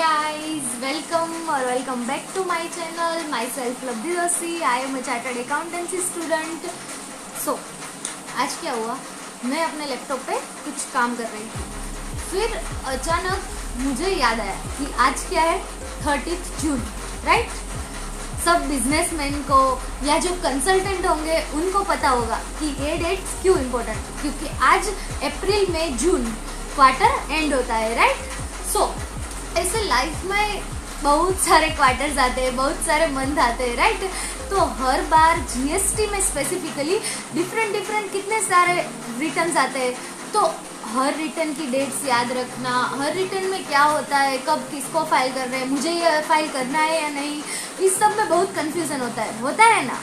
guys, welcome back to my channel. Myself Labdhi Doshi. I am a chartered accountancy student. So आज क्या हुआ, मैं अपने laptop पे कुछ काम कर रही थी, फिर अचानक मुझे याद आया कि आज क्या है, 30 जून, राइट। सब बिजनेसमैन को या जो कंसल्टेंट होंगे उनको पता होगा कि ये डेट क्यों इम्पोर्टेंट है, क्योंकि आज अप्रैल में जून क्वार्टर एंड होता है, राइट। सो ऐसे लाइफ में बहुत सारे क्वार्टर्स आते हैं, बहुत सारे मंथ आते हैं, राइट। तो हर बार जीएसटी में स्पेसिफिकली डिफरेंट कितने सारे रिटर्न्स आते हैं, तो हर रिटर्न की डेट्स याद रखना, हर रिटर्न में क्या होता है, कब किसको फाइल कर रहे हैं, मुझे ये फाइल करना है या नहीं, इस सब में बहुत कंफ्यूजन होता है ना।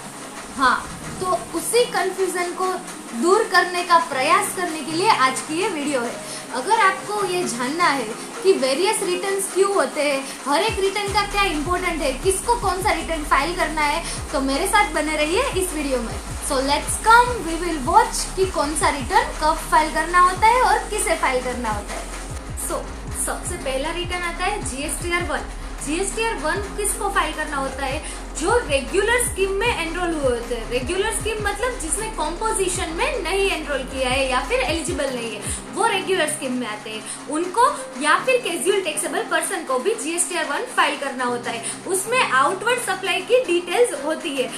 हाँ, तो उसी कंफ्यूजन को दूर करने का प्रयास करने के लिए आज की ये वीडियो है। अगर आपको ये जानना है कि वेरियस रिटर्न्स क्यों होते हैं, हर एक रिटर्न का क्या इम्पोर्टेंट है, किसको कौन सा रिटर्न फाइल करना है, तो मेरे साथ बने रहिए इस वीडियो में। So let's come, we will watch कि कौन सा रिटर्न कब फाइल करना होता है और किसे फाइल करना होता है। सो सबसे पहला रिटर्न आता है जीएसटीआर 1। जीएसटीआर 1 किसको फाइल करना होता है, जो रेगुलर स्कीम में एनरोल हुए होते हैं। रेगुलर स्कीम मतलब जिसने कॉम्पोजिशन में नहीं एनरोल किया है या फिर एलिजिबल नहीं है, वो रेगुलर स्कीम में आते हैं। उनको या फिर कैजुअल टैक्सेबल पर्सन को भी जीएसटीआर 1 फाइल करना होता है। उसमें आउटवर्ड सप्लाई की डिटेल्स होती है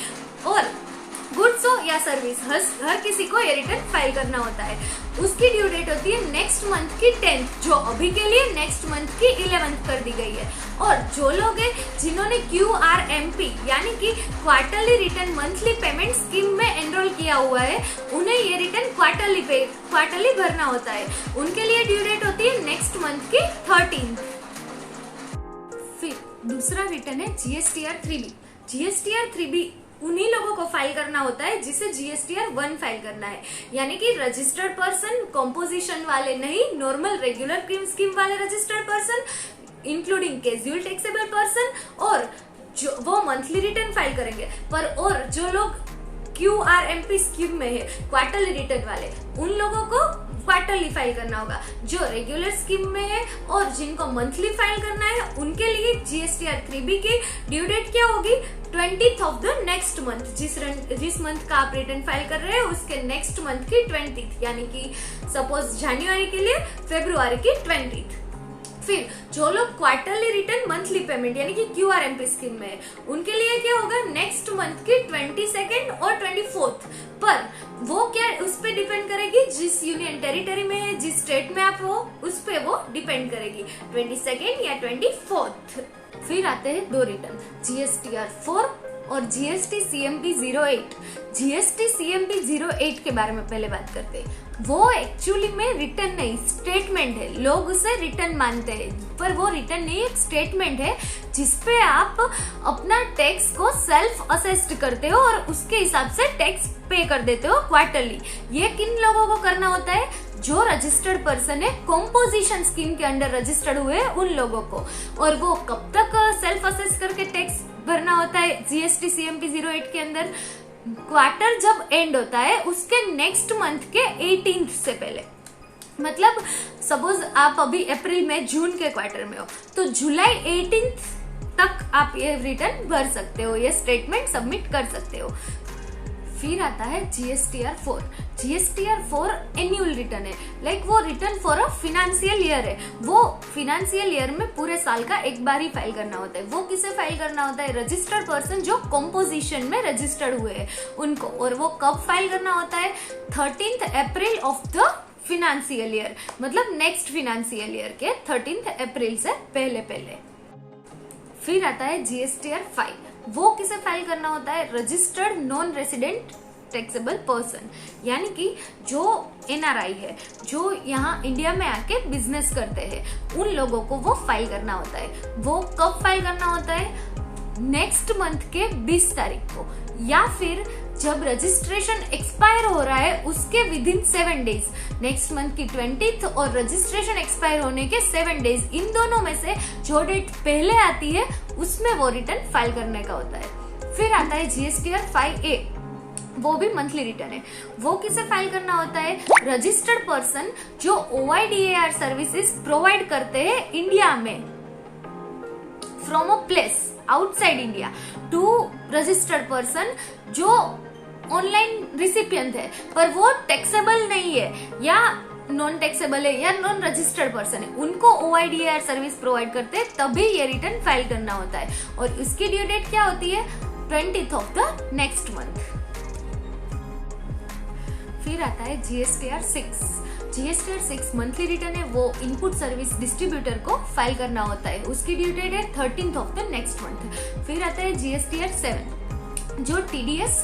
और गुड्स हो या सर्विस, हर किसी को ये रिटर्न फाइल करना होता है। उसकी ड्यू डेट होती है नेक्स्ट मंथ की 10th, जो अभी के लिए नेक्स्ट मंथ की 11th कर दी गई है। और जो लोग हैं जिन्होंने QRMP यानी कि quarterly return monthly payment scheme में एनरोल किया हुआ है, उन्हें ये रिटर्न क्वार्टरली भरना होता है। उनके लिए ड्यू डेट होती है नेक्स्ट मंथ की 13th। फिर दूसरा रिटर्न है जीएसटीआर 3B। जीएसटीआर 3B उन्हीं लोगों को फाइल करना होता है जिसे जीएसटीआर 1 फाइल करना है, यानी कि रजिस्टर्ड पर्सन, कॉम्पोजिशन वाले नहीं, नॉर्मल रेगुलर स्कीम वाले registered person, including casual taxable person, और जो वो मंथली रिटर्न फाइल करेंगे। पर और जो लोग QRMP स्कीम में है, क्वार्टरली रिटर्न वाले, उन लोगों को क्वार्टरली फाइल करना होगा। जो रेगुलर स्कीम में है और जिनको मंथली फाइल करना है, उनके लिए जीएसटीआर 3B की ड्यू डेट क्या होगी, 20th of the next month. जिस मंथ का आप रिटर्न फाइल कर रहे हैं उसके नेक्स्ट मंथ की 20th, यानी कि सपोज जनवरी के लिए फरवरी की 20th। फिर जो लोग क्वार्टरली रिटर्न मंथली पेमेंट यानी कि QRMP स्कीम में है, उनके लिए क्या होगा, नेक्स्ट मंथ की 22nd और 24th। पर वो क्या, उस पे डिपेंड करेगी, जिस यूनियन टेरिटरी में है, जिस स्टेट में आप हो, उस पे वो डिपेंड करेगी, 22nd या 24th। फिर आते हैं दो रिटर्न, जीएसटीआर 4 और जीएसटी CMP 08। जीएसटी CMP 08 के बारे में पहले बात करते हैं। वो एक्चुअली में रिटर्न नहीं, स्टेटमेंट है। लोग उसे रिटर्न मानते हैं, पर वो रिटर्न नहीं, एक स्टेटमेंट है जिसपे आप अपना टैक्स को सेल्फ असेस्ड करते हो और उसके हिसाब से टैक्स पे कर देते हो क्वार्टरली। ये किन लोगों को करना होता है, जो रजिस्टर्ड पर्सन है, कॉम्पोजिशन स्कीम के अंडर रजिस्टर्ड हुए उन लोगों को। और वो कब तक सेल्फ असेस करके टैक्स भरना होता है जीएसटी CMP 08 के अंदर, क्वार्टर जब एंड होता है उसके नेक्स्ट मंथ के 18th से पहले। मतलब सपोज आप अभी अप्रैल में जून के क्वार्टर में हो, तो जुलाई 18th तक आप ये रिटर्न भर सकते हो, ये स्टेटमेंट सबमिट कर सकते हो। फिर आता है जीएसटीआर 4। जीएसटीआर 4 एनुअल रिटर्न है, लाइक वो return for a financial year है। वो फिनेंशियल ईयर में पूरे साल का एक बार ही फाइल करना होता है। वो किसे फाइल करना होता है, रजिस्टर्ड पर्सन जो कॉम्पोजिशन में रजिस्टर्ड हुए हैं उनको। और वो कब फाइल करना होता है, 13th April of the financial year, मतलब नेक्स्ट फिनेंशियल ईयर के 13th अप्रैल से पहले। फिर आता है जीएसटीआर 5। वो किसे फाइल करना होता है, registered non resident taxable person, यानी कि जो NRI है, जो यहाँ इंडिया में आके बिजनेस करते हैं, उन लोगों को वो फाइल करना होता है। वो कब फाइल करना होता है, नेक्स्ट मंथ के 20 तारीख को, या फिर जब रजिस्ट्रेशन एक्सपायर हो रहा है उसके विदिन 7 डेज, नेक्स्ट मंथ की 20th और रजिस्ट्रेशन एक्सपायर होने के 7 डेज, इन दोनों में से जो डेट पहले आती है उसमें वो रिटर्न फाइल करने का होता है। फिर आता है जीएसटीआर 5A। वो भी मंथली रिटर्न है। वो किसे फाइल करना होता है, रजिस्टर्ड पर्सन जो OIDAR सर्विसेज प्रोवाइड करते हैं इंडिया में, from a place outside India to registered person जो ऑनलाइन रिसिपिएंट है पर वो टैक्सेबल नहीं है या नॉन टैक्सेबल है या नॉन रजिस्टर्ड पर्सन है, उनको OIDAR सर्विस प्रोवाइड करते हैं, तभी ये रिटर्न फाइल करना होता है। और इसकी ड्यू डेट क्या होती है? 20th of the next month। फिर आता है GSTR 6। GSTR 6 मंथली रिटर्न है, वो इनपुट सर्विस डिस्ट्रीब्यूटर को फाइल करना होता है, उसकी ड्यू डेट है 13th of the next month। फिर आता है GSTR 7 जो TDS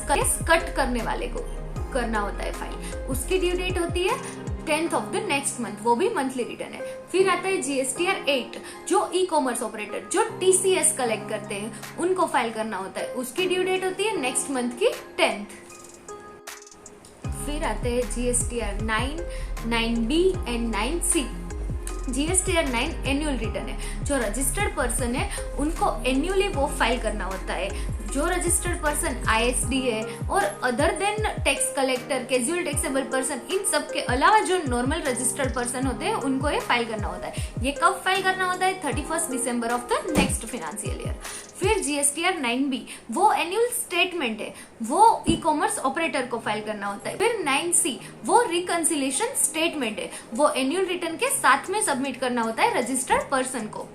कट करने वाले को करना होता है फाइल, उसकी ड्यू डेट होती है 10th of the next month, वो भी मंथली रिटर्न है। फिर आता है GSTR 8 जो ई-कॉमर्स ऑपरेटर जो TCS कलेक्ट करते हैं उनको फाइल करना होता है, उसकी ड्यू डेट होती है नेक्स्ट मंथ की 10th। फिर आते हैं GSTR 9, 9B and 9C। GSTR 9 annual return है, जो रजिस्टर्ड पर्सन है उनको एनुअली वो फाइल करना होता है। जो रजिस्टर्ड पर्सन ISD है और other than tax collector, casual taxable person, इन सब के अलावा जो नॉर्मल रजिस्टर्ड पर्सन होते हैं उनको ये फाइल करना होता है। ये कब फाइल करना होता है? 31st December of the next financial year. फिर GSTR 9B वो एनुअल स्टेटमेंट है, वो ई-कॉमर्स ऑपरेटर को फाइल करना होता है। फिर 9C वो रिकंसिलिएशन स्टेटमेंट है, वो एनुअल रिटर्न के साथ में सबमिट करना होता है रजिस्टर्ड पर्सन को।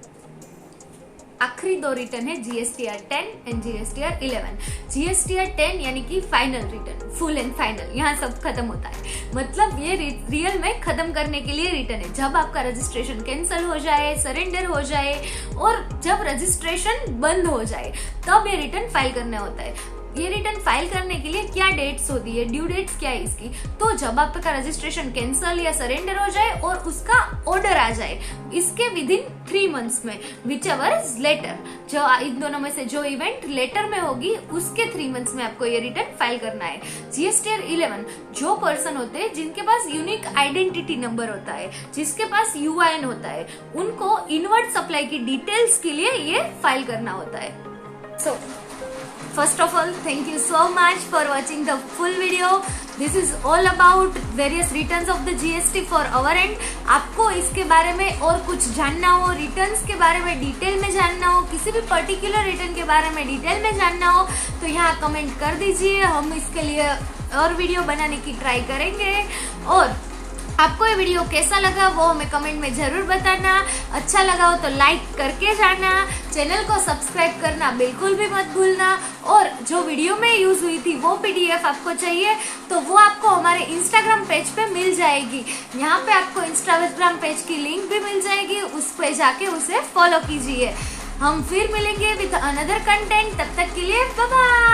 आखिरी दो रिटर्न है GSTR 10 एंड GSTR 11। GSTR 10 यानी कि final return, full and final, यहाँ सब खत्म होता है, मतलब ये रियल में खत्म करने के लिए रिटर्न है। जब आपका रजिस्ट्रेशन कैंसिल हो जाए, सरेंडर हो जाए और जब रजिस्ट्रेशन बंद हो जाए तब ये रिटर्न फाइल करना होता है। ये रिटर्न फाइल करने के लिए क्या डेट्स होती है, ड्यू डेट्स क्या है इसकी? तो जब आपका रजिस्ट्रेशन कैंसिल या सरेंडर हो जाए और उसका ऑर्डर आ जाए, इसके विदिन 3 months में, विच एवर इज लेटर, जो इन दोनों में से जो इवेंट लेटर में होगी उसके 3 months में आपको ये रिटर्न फाइल करना है। GSTR 11 जो पर्सन होते हैं जिनके पास यूनिक आइडेंटिटी नंबर होता है, जिसके पास UIN होता है, उनको इनवर्ट सप्लाई की डिटेल्स के लिए ये फाइल करना होता है। सो First of all, thank you so much for watching the full video. This is all about various returns of the GST for our end. आपको इसके बारे में और कुछ जानना हो, रिटर्न्स के बारे में डिटेल में जानना हो, किसी भी पर्टिकुलर रिटर्न के बारे में डिटेल में जानना हो तो यहाँ कमेंट कर दीजिए, हम इसके लिए और वीडियो बनाने की ट्राई करेंगे। और आपको ये वीडियो कैसा लगा वो हमें कमेंट में जरूर बताना। अच्छा लगा हो तो लाइक करके जाना, चैनल को सब्सक्राइब करना बिल्कुल भी मत भूलना। और जो वीडियो में यूज हुई थी वो PDF आपको चाहिए तो वो आपको हमारे इंस्टाग्राम पेज पे मिल जाएगी। यहाँ पे आपको इंस्टाग्राम पेज की लिंक भी मिल जाएगी, उस पे जाके उसे फॉलो कीजिए। हम फिर मिलेंगे विद अनदर कंटेंट, तब तक के लिए बाय बाय।